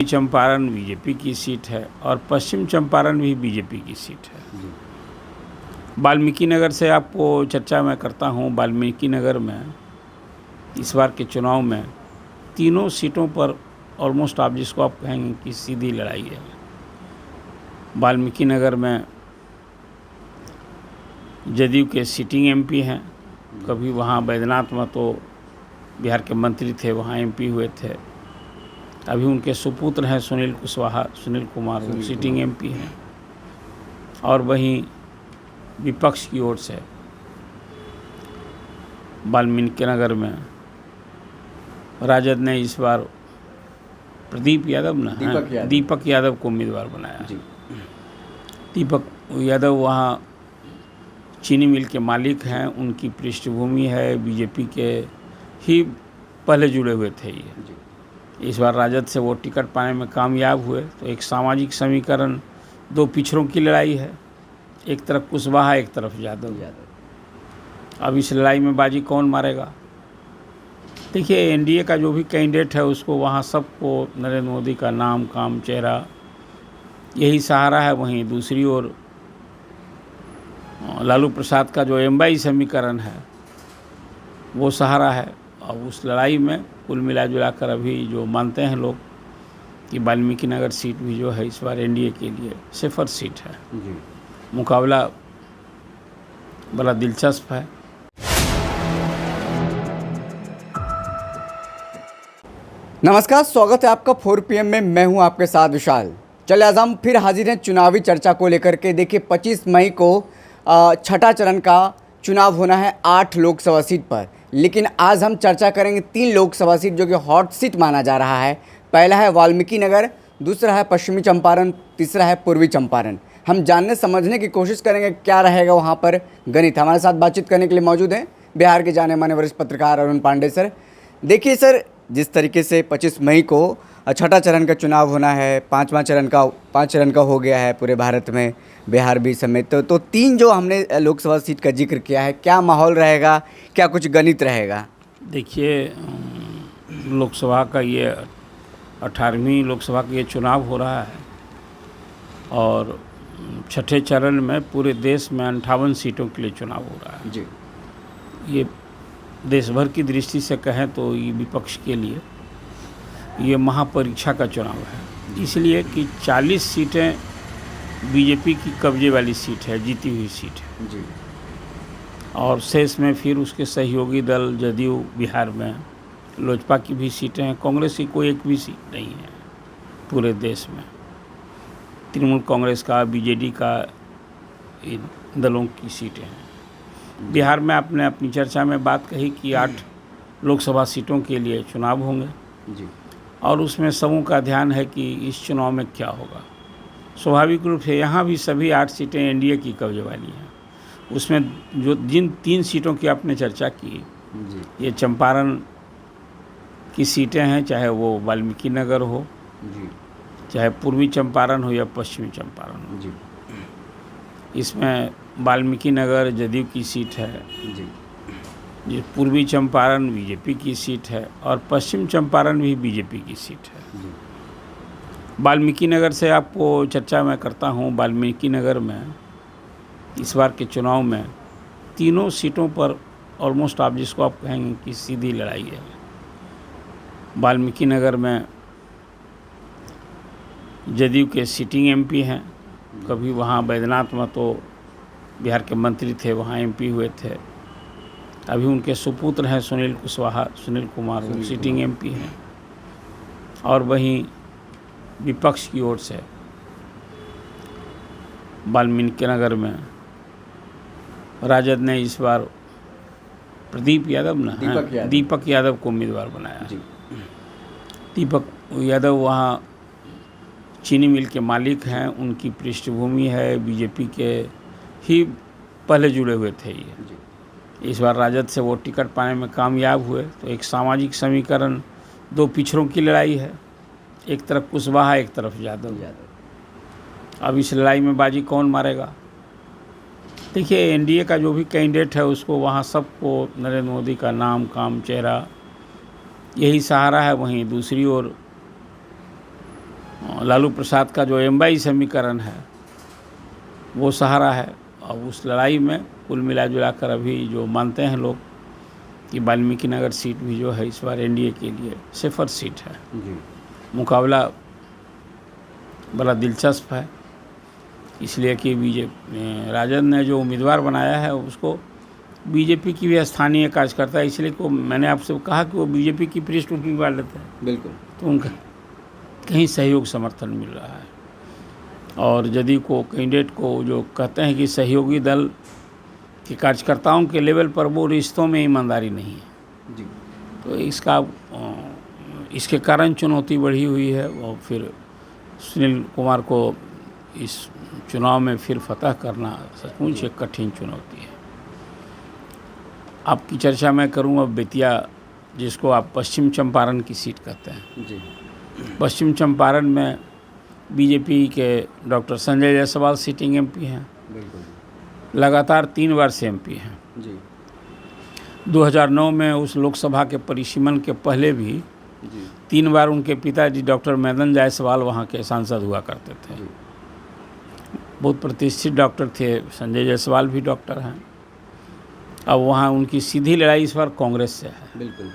Champaran BJP की seat है और पश्चिम चंपारण भी बीजेपी की सीट है। वाल्मीकि नगर से आपको चर्चा मैं करता हूँ। वाल्मीकि नगर में इस बार के चुनाव में तीनों सीटों पर ऑलमोस्ट आप जिसको आप कहेंगे कि सीधी लड़ाई है। वाल्मीकि नगर में जदयू के सिटिंग एमपी हैं, कभी वहाँ बैद्यनाथ महतो बिहार के मंत्री थे, वहाँ एमपी हुए थे। अभी उनके सुपुत्र हैं सुनील कुमार, वो सिटिंग एमपी हैं। और वहीं विपक्ष की ओर से वाल्मीकि नगर में राजद ने इस बार दीपक यादव को उम्मीदवार बनाया। दीपक यादव वहाँ चीनी मिल के मालिक हैं, उनकी पृष्ठभूमि है, बीजेपी के ही पहले जुड़े हुए थे ये। इस बार राजद से वो टिकट पाने में कामयाब हुए, तो एक सामाजिक समीकरण, दो पिछड़ों की लड़ाई है। एक तरफ कुशवाहा, एक तरफ यादव। अब इस लड़ाई में बाजी कौन मारेगा? देखिए, एनडीए का जो भी कैंडिडेट है उसको वहाँ सबको नरेंद्र मोदी का नाम, काम, चेहरा यही सहारा है। वहीं दूसरी ओर लालू प्रसाद का जो एमवाई समीकरण है वो सहारा है। और उस लड़ाई में कुल मिला जुला कर अभी जो मानते हैं लोग कि वाल्मीकि नगर सीट भी जो है इस बार एनडीए के लिए सेफर सीट है। मुकाबला बड़ा दिलचस्प है। नमस्कार, स्वागत है आपका 4 PM में। मैं हूं आपके साथ विशाल। चलिए आज हम फिर हाजिर हैं चुनावी चर्चा को लेकर के। देखिए 25 मई को छठा चरण का चुनाव होना है 8 लोकसभा सीट पर, लेकिन आज हम चर्चा करेंगे 3 लोकसभा सीट जो कि हॉट सीट माना जा रहा है। पहला है वाल्मीकि नगर, दूसरा है पश्चिमी चंपारण, तीसरा है पूर्वी चंपारण। हम जानने समझने की कोशिश करेंगे क्या रहेगा वहाँ पर गणित। हमारे साथ बातचीत करने के लिए मौजूद हैं बिहार के जाने माने वरिष्ठ पत्रकार अरुण पांडे सर। देखिए सर, जिस तरीके से 25 मई को छठा चरण का चुनाव होना है, 5 चरण का हो गया है पूरे भारत में, बिहार भी समेत, तो 3 जो हमने लोकसभा सीट का जिक्र किया है, क्या माहौल रहेगा, क्या कुछ गणित रहेगा? देखिए, लोकसभा का ये 18वीं लोकसभा का ये चुनाव हो रहा है और छठे चरण में पूरे देश में 58 सीटों के लिए चुनाव हो रहा है। ये देश भर की दृष्टि से कहें तो ये विपक्ष के लिए ये महापरीक्षा का चुनाव है, इसलिए कि 40 सीटें बीजेपी की कब्जे वाली सीट है, जीती हुई सीट है। और शेष में फिर उसके सहयोगी दल जदयू, बिहार में लोजपा की भी सीटें हैं, कांग्रेस की कोई एक भी सीट नहीं है पूरे देश में। तृणमूल कांग्रेस का, बीजेडी का, इन दलों की सीटें हैं। बिहार में आपने अपनी चर्चा में बात कही कि 8 लोकसभा सीटों के लिए चुनाव होंगे और उसमें सबों का ध्यान है कि इस चुनाव में क्या होगा। स्वाभाविक रूप से यहाँ भी सभी 8 सीटें एनडीए की कब्जे वाली हैं। उसमें जो जिन 3 सीटों की आपने चर्चा की, ये चंपारण की सीटें हैं, चाहे वो वाल्मीकि नगर हो, चाहे पूर्वी चंपारण हो या पश्चिमी चंपारण हो। इसमें वाल्मीकि नगर जदयू की सीट है, ये पूर्वी चंपारण बीजेपी की सीट है और पश्चिम चंपारण भी बीजेपी की सीट है। वाल्मीकि नगर से आपको चर्चा मैं करता हूँ। वाल्मीकि नगर में इस बार के चुनाव में तीनों सीटों पर ऑलमोस्ट आप जिसको आप कहेंगे कि सीधी लड़ाई है। वाल्मीकि नगर में जदयू के सिटिंग एमपी हैं, कभी वहाँ बैद्यनाथ महतो बिहार के मंत्री थे, वहाँ एमपी हुए थे। अभी उनके सुपुत्र हैं सुनील कुमार, वो सिटिंग एमपी हैं। और वहीं विपक्ष की ओर से वाल्मीकि नगर में राजद ने इस बार दीपक यादव को उम्मीदवार बनाया। दीपक यादव वहाँ चीनी मिल के मालिक हैं, उनकी पृष्ठभूमि है, बीजेपी के ही पहले जुड़े हुए थे ये। इस बार राजद से वो टिकट पाने में कामयाब हुए, तो एक सामाजिक समीकरण, दो पिछड़ों की लड़ाई है। एक तरफ कुशवाहा, एक तरफ यादव। अब इस लड़ाई में बाजी कौन मारेगा? देखिए, एनडीए का जो भी कैंडिडेट है उसको वहाँ सबको नरेंद्र मोदी का नाम, काम, चेहरा यही सहारा है। वहीं दूसरी ओर लालू प्रसाद का जो एमवाई समीकरण है वो सहारा है। और उस लड़ाई में कुल मिला जुला कर अभी जो मानते हैं लोग कि वाल्मीकि नगर सीट भी जो है इस बार एनडीए के लिए सेफर सीट है। जी मुकाबला बड़ा दिलचस्प है, इसलिए कि बीजेपी राजद ने जो उम्मीदवार बनाया है उसको बीजेपी की भी स्थानीय कार्यकर्ता है, इसलिए को मैंने आपसे कहा कि वो बीजेपी की पृष्ठभूमि वाले थे, बिल्कुल। तो उनका कहीं सहयोग समर्थन मिल रहा है। और यदि को कैंडिडेट को जो कहते हैं कि सहयोगी दल के कार्यकर्ताओं के लेवल पर वो रिश्तों में ईमानदारी नहीं है, जी तो इसके कारण चुनौती बढ़ी हुई है। और फिर सुनील कुमार को इस चुनाव में फिर फतह करना सचमुच एक कठिन चुनौती है। आपकी चर्चा मैं करूँगा बेतिया, जिसको आप पश्चिम चंपारण की सीट कहते हैं। जी पश्चिम चंपारण में बीजेपी के doctor Sanjay Jaiswal sitting MP हैं, बिल्कुल। लगातार 3 बार से एमपी हैं। जी 2009 में उस लोकसभा के परिसीमन के पहले भी जी 3 बार उनके पिताजी डॉक्टर मदन जायसवाल वहाँ के सांसद हुआ करते थे। जी बहुत प्रतिष्ठित डॉक्टर थे, संजय जायसवाल भी डॉक्टर हैं। अब वहाँ उनकी सीधी लड़ाई इस बार कांग्रेस से है। बिल्कुल।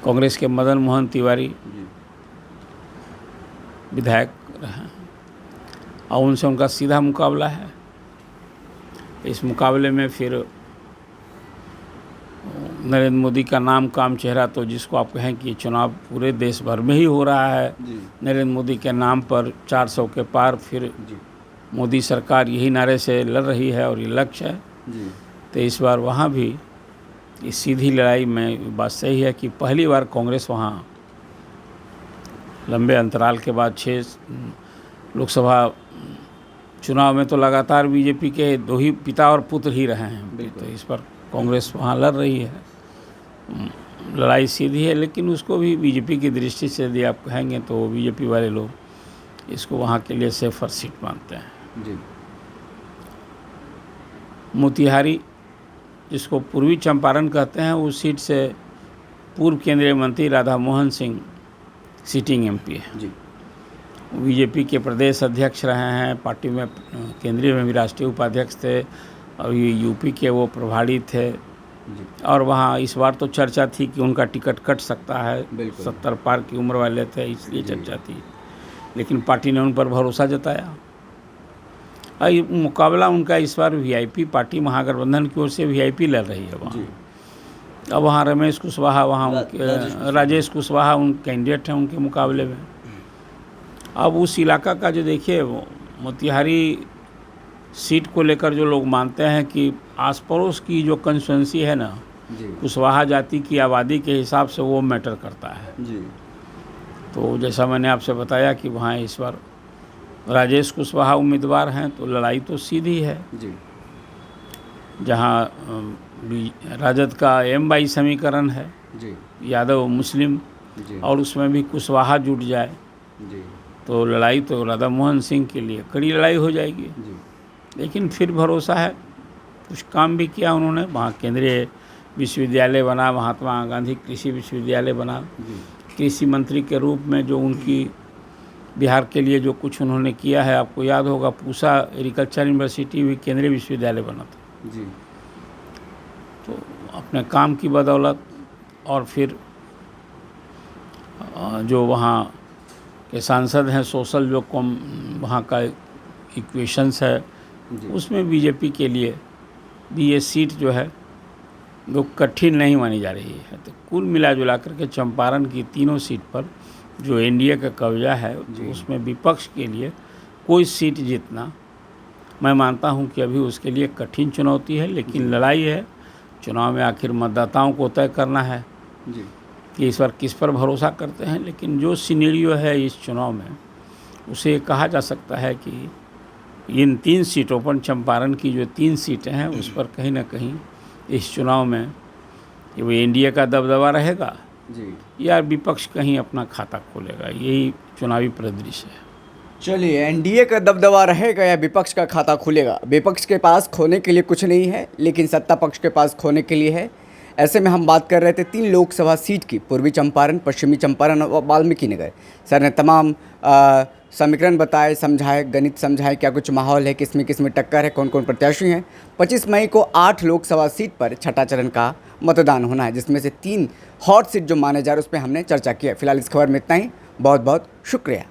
कांग्रेस के मदन मोहन तिवारी जी विधायक रहे और उनसे उनका सीधा मुकाबला है। इस मुकाबले में फिर नरेंद्र मोदी का नाम काम चेहरा, तो जिसको आप कहें कि चुनाव पूरे देश भर में ही हो रहा है, जी नरेंद्र मोदी के नाम पर 400 के पार, फिर जी मोदी सरकार यही नारे से लड़ रही है और ये लक्ष्य है। जी तो इस बार वहाँ भी इस सीधी लड़ाई में बात सही है कि पहली बार कांग्रेस वहाँ लंबे अंतराल के बाद 6 लोकसभा चुनाव में तो लगातार बीजेपी के 2 ही पिता और पुत्र ही रहे हैं। तो इस पर कांग्रेस वहाँ लड़ रही है, लड़ाई सीधी है, लेकिन उसको भी बीजेपी की दृष्टि से यदि आप कहेंगे तो बीजेपी वाले लोग इसको वहाँ के लिए सेफर सीट मानते हैं। जी मोतिहारी, जिसको पूर्वी चंपारण कहते हैं, उस सीट से पूर्व केंद्रीय मंत्री राधा मोहन सिंह सिटिंग एमपी है। जी बीजेपी के प्रदेश अध्यक्ष रहे हैं, पार्टी में केंद्रीय में भी राष्ट्रीय उपाध्यक्ष थे और ये यूपी के वो प्रभारी थे। जी और वहाँ इस बार तो चर्चा थी कि उनका टिकट कट सकता है, बिल्कुल। 70 पार की उम्र वाले थे, इसलिए जी। चर्चा थी, लेकिन पार्टी ने उन पर भरोसा जताया। और ये मुकाबला उनका इस बार वीआईपी पार्टी महागठबंधन की ओर से वीआईपी लड़ रही है वहाँ। जी अब वहाँ रमेश कुशवाहा, वहाँ राजेश राजेश कुशवाहा उन कैंडिडेट हैं उनके मुकाबले में। अब उस इलाका का जो देखिए मोतिहारी सीट को लेकर जो लोग मानते हैं कि आस पड़ोस की जो कंस्टिट्यूंसी है ना, जी कुशवाहा जाति की आबादी के हिसाब से वो मैटर करता है। जी तो जैसा मैंने आपसे बताया कि वहाँ इस बार राजेश कुशवाहा उम्मीदवार हैं, तो लड़ाई तो सीधी है। जी जहाँ राजद का एमवाई समीकरण है, जी यादव मुस्लिम, जी और उसमें भी कुशवाहा जुट जाए जी तो लड़ाई तो राधा मोहन सिंह के लिए कड़ी लड़ाई हो जाएगी। जी लेकिन फिर भरोसा है, कुछ काम भी किया उन्होंने। वहाँ केंद्रीय विश्वविद्यालय बना, महात्मा गांधी कृषि विश्वविद्यालय बना, जी कृषि मंत्री के रूप में जो उनकी बिहार के लिए जो कुछ उन्होंने किया है, आपको याद होगा पूसा एग्रीकल्चर यूनिवर्सिटी भी केंद्रीय विश्वविद्यालय बना था। जी तो अपने काम की बदौलत और फिर जो वहाँ के सांसद हैं, सोशल जो कॉम वहाँ का इक्वेशंस है, जी उसमें बीजेपी के लिए भी ये सीट जो है वो कठिन नहीं मानी जा रही है। तो कुल मिला जुला करके चंपारण की तीनों सीट पर जो एनडीए का कब्जा है, तो उसमें विपक्ष के लिए कोई सीट जीतना मैं मानता हूं कि अभी उसके लिए कठिन चुनौती है। लेकिन लड़ाई है, चुनाव में आखिर मतदाताओं को तय करना है जी कि इस बार किस पर भरोसा करते हैं। लेकिन जो सिनेरियो है इस चुनाव में, उसे कहा जा सकता है कि इन 3 सीटों पर, चंपारण की जो 3 सीटें हैं, उस पर कहीं ना कहीं इस चुनाव में कि वो एनडीए का दबदबा रहेगा जी या विपक्ष कहीं अपना खाता खोलेगा। यही चुनावी परिदृश्य है। चलिए, एनडीए का दबदबा रहेगा या विपक्ष का खाता खुलेगा? विपक्ष के पास खोने के लिए कुछ नहीं है, लेकिन सत्ता पक्ष के पास खोने के लिए है। ऐसे में हम बात कर रहे थे 3 लोकसभा सीट की, पूर्वी चंपारण, पश्चिमी चंपारण और वाल्मीकि नगर। सर ने तमाम समीकरण बताए, समझाए, गणित समझाए, क्या कुछ माहौल है, किसमें टक्कर है, कौन कौन प्रत्याशी हैं। 25 मई को 8 लोकसभा सीट पर छठा चरण का मतदान होना है, जिसमें से 3 हॉट सीट जो माने जा रहे हैं उस पर हमने चर्चा की है। फिलहाल इस खबर में इतना ही। बहुत बहुत शुक्रिया।